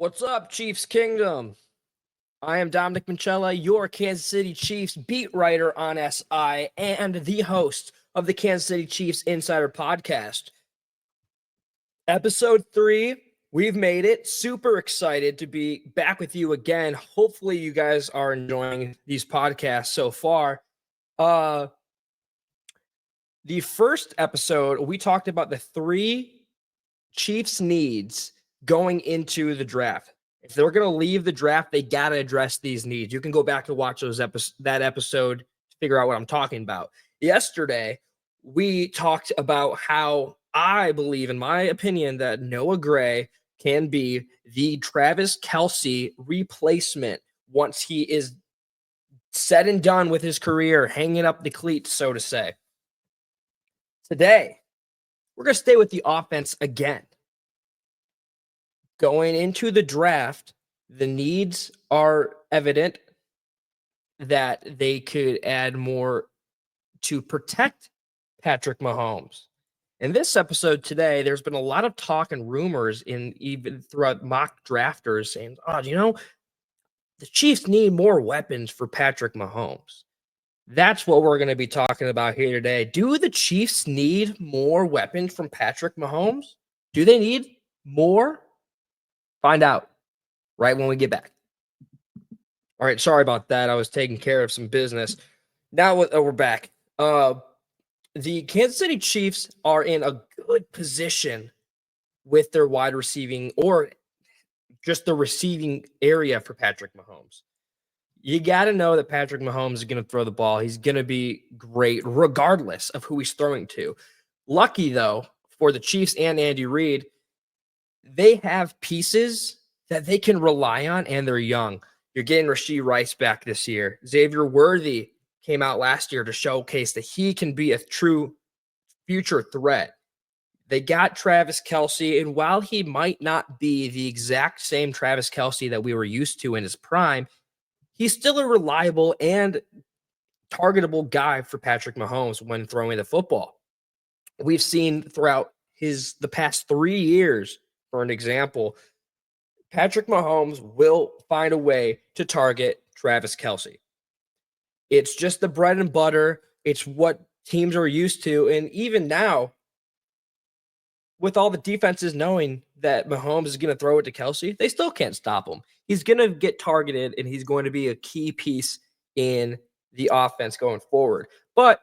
What's up, Chiefs Kingdom? I am Dominic Manchella, your Kansas City Chiefs beat writer on SI and the host of the Kansas City Chiefs Insider Podcast. Episode 3, we've made it. Super excited to be back with you again. Hopefully you guys are enjoying these podcasts so far. The first episode, we talked about the 3 Chiefs needs going into the draft. If they're going to leave the draft, they got to address these needs. You can go back and watch that episode to figure out what I'm talking about. Yesterday, we talked about how I believe, in my opinion, that Noah Gray can be the Travis Kelce replacement once he is said and done with his career, hanging up the cleats, so to say. Today, we're going to stay with the offense again. Going into the draft, the needs are evident that they could add more to protect Patrick Mahomes. In this episode today, there's been a lot of talk and rumors even throughout mock drafters saying, the Chiefs need more weapons for Patrick Mahomes. That's what we're going to be talking about here today. Do the Chiefs need more weapons from Patrick Mahomes? Do they need more? Find out right when we get back. All right, sorry about that. I was taking care of some business. Now we're back. The Kansas City Chiefs are in a good position with their wide receiving or just the receiving area for Patrick Mahomes. You got to know that Patrick Mahomes is going to throw the ball. He's going to be great regardless of who he's throwing to. Lucky, though, for the Chiefs and Andy Reid, they have pieces that they can rely on, and they're young. You're getting Rashee Rice back this year. Xavier Worthy came out last year to showcase that he can be a true future threat. They got Travis Kelce, and while he might not be the exact same Travis Kelce that we were used to in his prime, he's still a reliable and targetable guy for Patrick Mahomes when throwing the football. We've seen throughout the past 3 years, for an example, Patrick Mahomes will find a way to target Travis Kelce. It's just the bread and butter. It's what teams are used to. And even now, with all the defenses knowing that Mahomes is going to throw it to Kelce, they still can't stop him. He's going to get targeted, and he's going to be a key piece in the offense going forward. But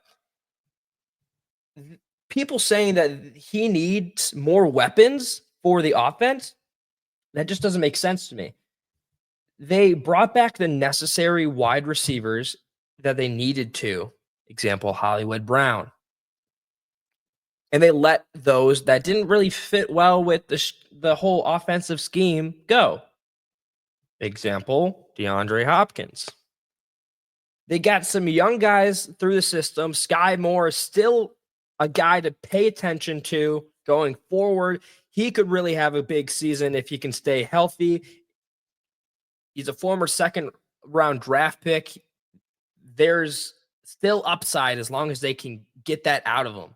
people saying that he needs more weapons for the offense, that just doesn't make sense to me. They brought back the necessary wide receivers that they needed to, example, Hollywood Brown. And they let those that didn't really fit well with the whole offensive scheme go. Example, DeAndre Hopkins. They got some young guys through the system. Sky Moore is still a guy to pay attention to going forward. He could really have a big season if he can stay healthy. He's a former second-round draft pick. There's still upside as long as they can get that out of him.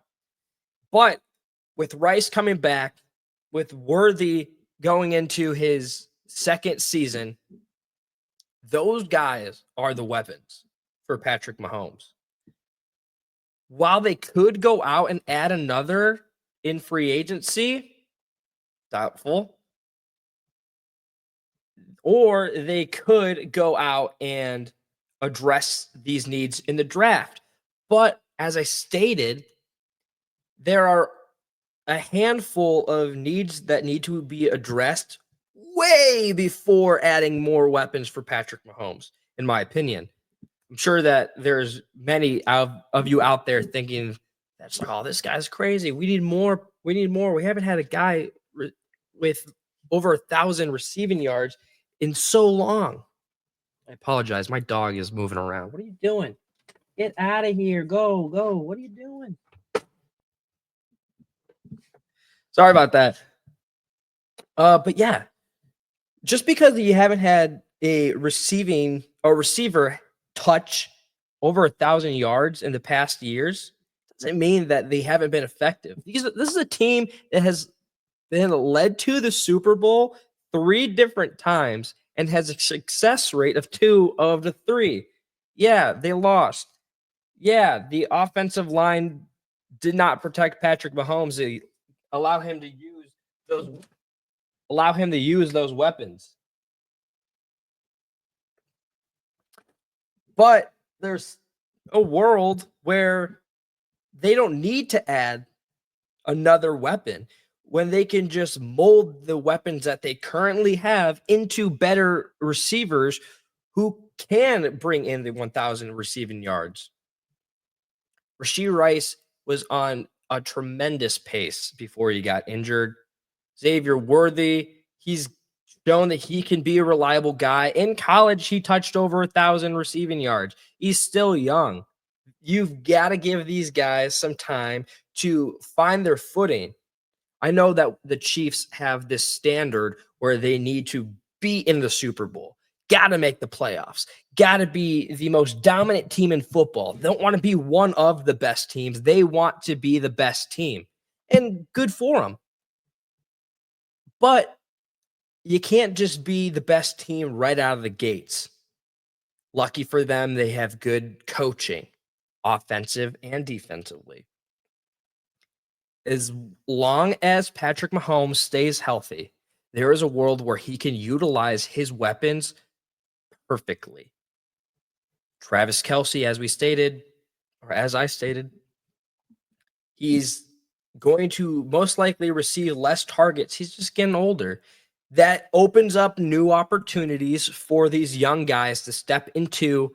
But with Rice coming back, with Worthy going into his second season, those guys are the weapons for Patrick Mahomes. While they could go out and add another in free agency, doubtful. Or they could go out and address these needs in the draft. But as I stated, there are a handful of needs that need to be addressed way before adding more weapons for Patrick Mahomes, in my opinion. I'm sure that there's many of you out there thinking, that's this guy's crazy. We need more. We haven't had a guy with over 1,000 receiving yards in so long. I apologize. My dog is moving around. What are you doing? Get out of here. Go. What are you doing? Sorry about that. But yeah, just because you haven't had a receiver touch over 1,000 yards in the past years doesn't mean that they haven't been effective. This is a team that has been led to the Super Bowl 3 different times and has a success rate of 2 of the 3. Yeah, they lost. Yeah, the offensive line did not protect Patrick Mahomes. They allow him to use those weapons. But there's a world where they don't need to add another weapon when they can just mold the weapons that they currently have into better receivers who can bring in the 1,000 receiving yards. Rashee Rice was on a tremendous pace before he got injured. Xavier Worthy, he's shown that he can be a reliable guy. In college, he touched over 1,000 receiving yards. He's still young. You've got to give these guys some time to find their footing. I know that the Chiefs have this standard where they need to be in the Super Bowl, got to make the playoffs, got to be the most dominant team in football. They don't want to be one of the best teams. They want to be the best team. And good for them. But you can't just be the best team right out of the gates. Lucky for them, they have good coaching, offensive and defensively. As long as Patrick Mahomes stays healthy, there is a world where he can utilize his weapons perfectly. Travis Kelce, as we stated, or as I stated, he's going to most likely receive less targets. He's just getting older. That opens up new opportunities for these young guys to step into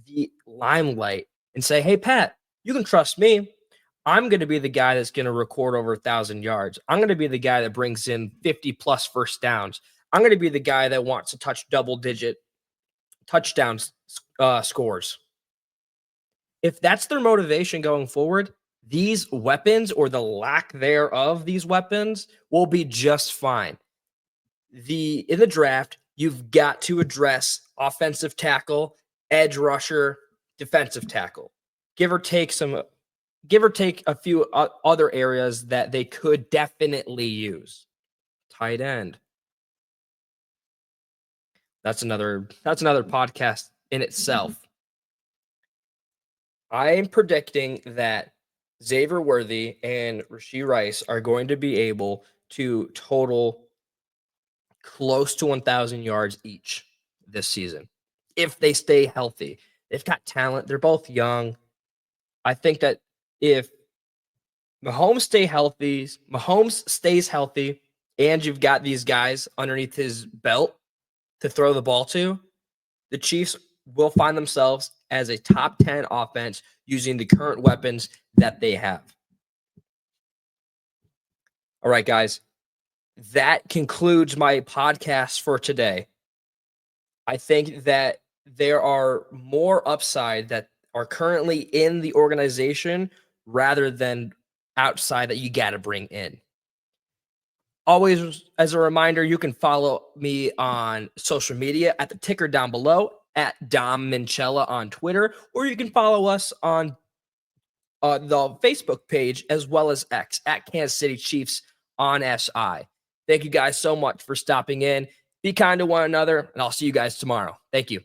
the limelight and say, hey, Pat, you can trust me. I'm going to be the guy that's going to record over 1,000 yards. I'm going to be the guy that brings in 50 plus first downs. I'm going to be the guy that wants to touch double digit touchdowns scores. If that's their motivation going forward, these weapons or the lack thereof these weapons will be just fine. In the draft, you've got to address offensive tackle, edge rusher, defensive tackle. Give or take a few other areas that they could definitely use. Tight end. That's another podcast in itself. I am predicting that Xavier Worthy and Rashee Rice are going to be able to total close to 1,000 yards each this season if they stay healthy. They've got talent. They're both young. I think that if Mahomes stays healthy, and you've got these guys underneath his belt to throw the ball to, the Chiefs will find themselves as a top 10 offense using the current weapons that they have. All right, guys, that concludes my podcast for today. I think that there are more upside that are currently in the organization rather than outside that you got to bring in. Always, as a reminder, you can follow me on social media at the ticker down below at Dom Minchella on Twitter, or you can follow us on the Facebook page as well as X at Kansas City Chiefs on SI. Thank you guys so much for stopping in. Be kind to one another, and I'll see you guys tomorrow. Thank you.